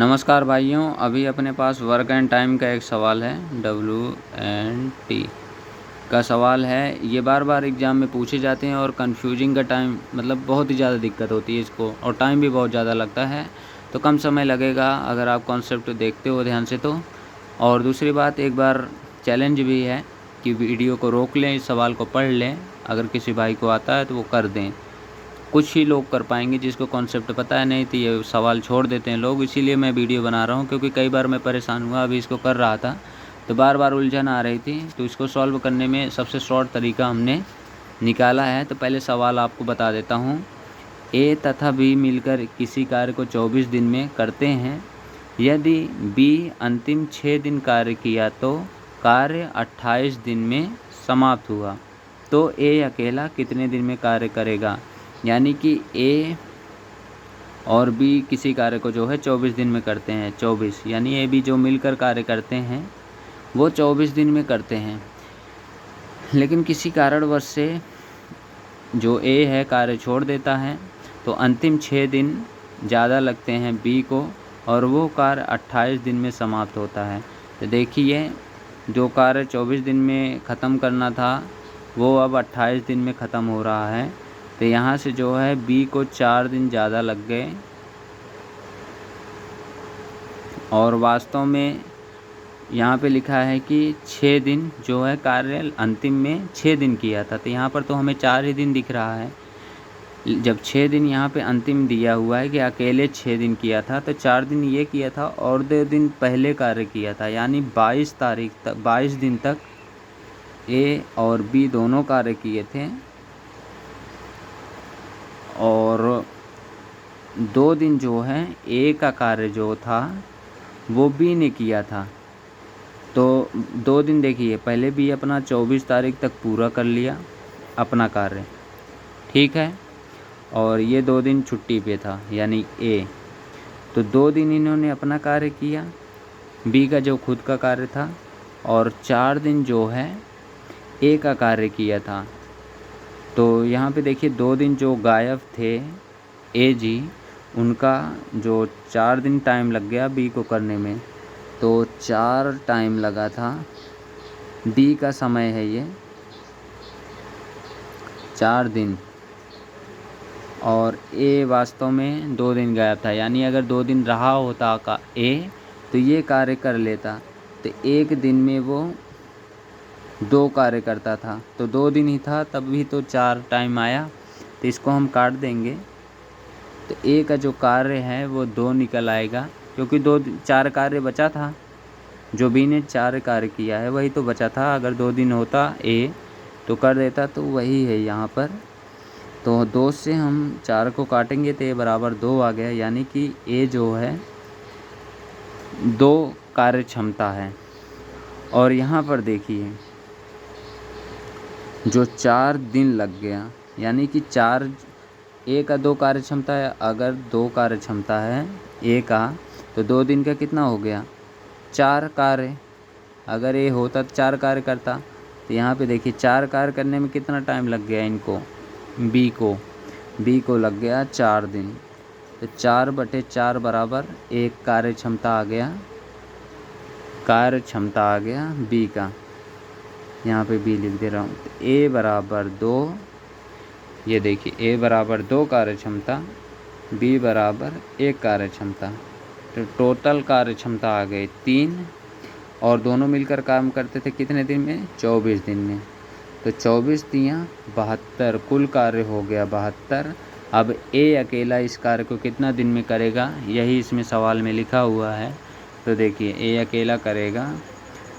नमस्कार भाइयों, अभी अपने पास वर्क एंड टाइम का एक सवाल है। WNT का सवाल है। ये बार बार एग्ज़ाम में पूछे जाते हैं और कन्फ्यूजिंग का टाइम मतलब बहुत ही ज़्यादा दिक्कत होती है इसको, और टाइम भी बहुत ज़्यादा लगता है। तो कम समय लगेगा अगर आप कॉन्सेप्ट देखते हो ध्यान से तो। और दूसरी बात, एक बार चैलेंज भी है कि वीडियो को रोक लें, इस सवाल को पढ़ लें। अगर किसी भाई को आता है तो वो कर दें। कुछ ही लोग कर पाएंगे, जिसको कॉन्सेप्ट पता है नहीं तो ये सवाल छोड़ देते हैं लोग। इसीलिए मैं वीडियो बना रहा हूँ, क्योंकि कई बार मैं परेशान हुआ। अभी इसको कर रहा था तो बार बार उलझन आ रही थी, तो इसको सॉल्व करने में सबसे शॉर्ट तरीका हमने निकाला है। तो पहले सवाल आपको बता देता हूँ। ए तथा बी मिलकर किसी कार्य को 24 दिन में करते हैं। यदि बी अंतिम 6 दिन कार्य किया तो कार्य 28 दिन में समाप्त हुआ, तो ए अकेला कितने दिन में कार्य करेगा। यानी कि ए और बी किसी कार्य को जो है 24 दिन में करते हैं। 24 यानी ए बी जो मिलकर कार्य करते हैं वो 24 दिन में करते हैं। लेकिन किसी कारणवश से जो ए है कार्य छोड़ देता है, तो अंतिम 6 दिन ज़्यादा लगते हैं बी को, और वो कार्य 28 दिन में समाप्त होता है। तो देखिए, जो कार्य 24 दिन में ख़त्म करना था वो अब 28 दिन में ख़त्म हो रहा है। तो यहाँ से जो है बी को 4 दिन ज़्यादा लग गए, और वास्तव में यहाँ पे लिखा है कि 6 दिन जो है कार्य अंतिम में 6 दिन किया था। तो यहाँ पर तो हमें 4 ही दिन दिख रहा है। जब 6 दिन यहाँ पे अंतिम दिया हुआ है कि अकेले 6 दिन किया था, तो 4 दिन ये किया था और 2 दिन पहले कार्य किया था। यानी 22 तारीख तक, 22 दिन तक ए और बी दोनों कार्य किए थे, और 2 दिन जो है ए का कार्य जो था वो बी ने किया था। तो 2 दिन देखिए, पहले बी अपना 24 तारीख तक पूरा कर लिया अपना कार्य, ठीक है, और ये 2 दिन छुट्टी पे था यानी ए। तो 2 दिन इन्होंने अपना कार्य किया, बी का जो खुद का कार्य था, और 4 दिन जो है ए का कार्य किया था। तो यहाँ पे देखिए 2 दिन जो गायब थे ए जी, उनका जो 4 दिन टाइम लग गया बी को करने में, तो 4 टाइम लगा था। डी का समय है ये 4 दिन, और ए वास्तव में 2 दिन गायब था। यानी अगर 2 दिन रहा होता का ए, तो ये कार्य कर लेता। तो एक दिन में वो 2 कार्य करता था, तो 2 दिन ही था, तब भी तो 4 टाइम आया। तो इसको हम काट देंगे, तो ए का जो कार्य है वो 2 निकल आएगा, क्योंकि 4 कार्य बचा था। जो बी ने 4 कार्य किया है वही तो बचा था। अगर 2 दिन होता ए तो कर देता, तो वही है यहाँ पर। तो 2 से हम 4 को काटेंगे तो ए बराबर 2 आ गया। यानी कि ए जो है 2 कार्य क्षमता है। और यहाँ पर देखिए, जो 4 दिन लग गया, यानी कि 4 ए का 2 कार्य क्षमता है। अगर 2 कार्य क्षमता है ए का, तो 2 दिन का कितना हो गया, 4 कार्य। अगर ए होता तो 4 कार्य करता। तो यहाँ पे देखिए 4 कार्य करने में कितना टाइम लग गया इनको, बी को लग गया 4 दिन। तो 4/4 बराबर 1 कार्य क्षमता आ गया, कार्य क्षमता आ गया बी का। यहाँ पे बी लिख दे रहा हूँ। तो ए बराबर 2, ये देखिए ए बराबर 2 कार्य क्षमता, बी बराबर 1 कार्य क्षमता। तो टोटल कार्य क्षमता आ गई 3, और दोनों मिलकर काम करते थे कितने दिन में, 24 दिन में। तो 24 तियाँ 72, कुल कार्य हो गया 72। अब ए अकेला इस कार्य को कितना दिन में करेगा, यही इसमें सवाल में लिखा हुआ है। तो देखिए ए अकेला करेगा,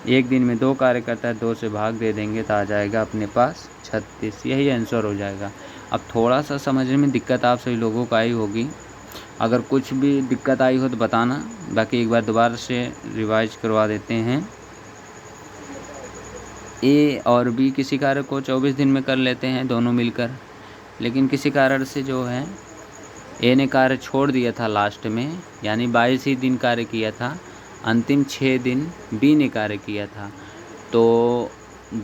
एक दिन में 2 कार्य करता है, 2 से भाग दे देंगे तो आ जाएगा अपने पास 36। यही आंसर हो जाएगा। अब थोड़ा सा समझने में दिक्कत आप सभी लोगों को आई होगी। अगर कुछ भी दिक्कत आई हो तो बताना, बाकी एक बार दोबारा से रिवाइज करवा देते हैं। ए और बी किसी कार्य को 24 दिन में कर लेते हैं दोनों मिलकर, लेकिन किसी कारण से जो है ए ने कार्य छोड़ दिया था लास्ट में, यानी 22 ही दिन कार्य किया था। अंतिम 6 दिन बी ने कार्य किया था। तो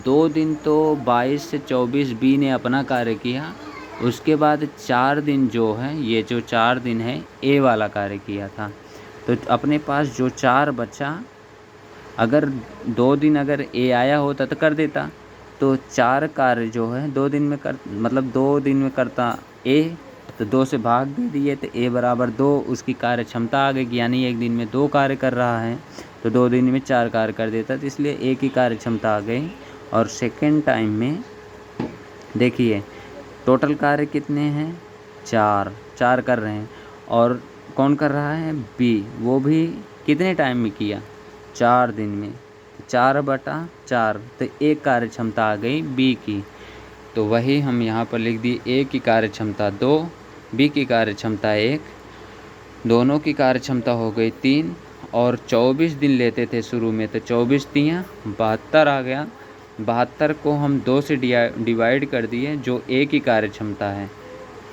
2 दिन तो 22 से 24 बी ने अपना कार्य किया, उसके बाद 4 दिन जो है, ये जो 4 दिन है ए वाला कार्य किया था। तो अपने पास जो 4 बचा, अगर 2 दिन अगर ए आया होता तो कर देता, तो 4 कार्य जो है 2 दिन में मतलब 2 दिन में करता ए, तो 2 से भाग दे दिए तो ए बराबर 2 उसकी कार्य क्षमता आ गई, यानी एक दिन में 2 कार्य कर रहा है, तो 2 दिन में 4 कार्य कर देता, तो इसलिए ए की कार्य क्षमता आ गई। और सेकेंड टाइम में देखिए टोटल कार्य कितने हैं, 4 कर रहे हैं, और कौन कर रहा है, बी, वो भी कितने टाइम में किया, 4 दिन में, 4/4, तो एक कार्य क्षमता आ गई बी की। तो वही हम यहाँ पर लिख दिए, ए की कार्य क्षमता 2, बी की कार्य क्षमता 1, दोनों की कार्य क्षमता हो गई 3, और 24 दिन लेते थे शुरू में, तो 24 तियाँ 72 आ गया। 72 को हम 2 से डिवाइड कर दिए, जो ए की कार्य क्षमता है,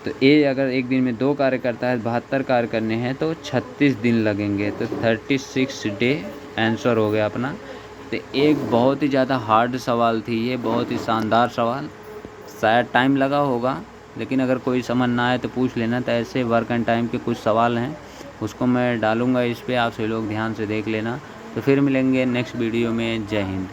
तो ए अगर एक दिन में 2 कार्य करता है, 72 कार्य करने हैं तो 36 दिन लगेंगे, तो 36 डे आंसर हो गया अपना। तो एक बहुत ही ज़्यादा हार्ड सवाल थी ये, बहुत ही शानदार सवाल, शायद टाइम लगा होगा, लेकिन अगर कोई समझ ना आए तो पूछ लेना। तो ऐसे वर्क एंड टाइम के कुछ सवाल हैं, उसको मैं डालूँगा इस पे, आप सभी लोग ध्यान से देख लेना। तो फिर मिलेंगे नेक्स्ट वीडियो में। जय हिंद।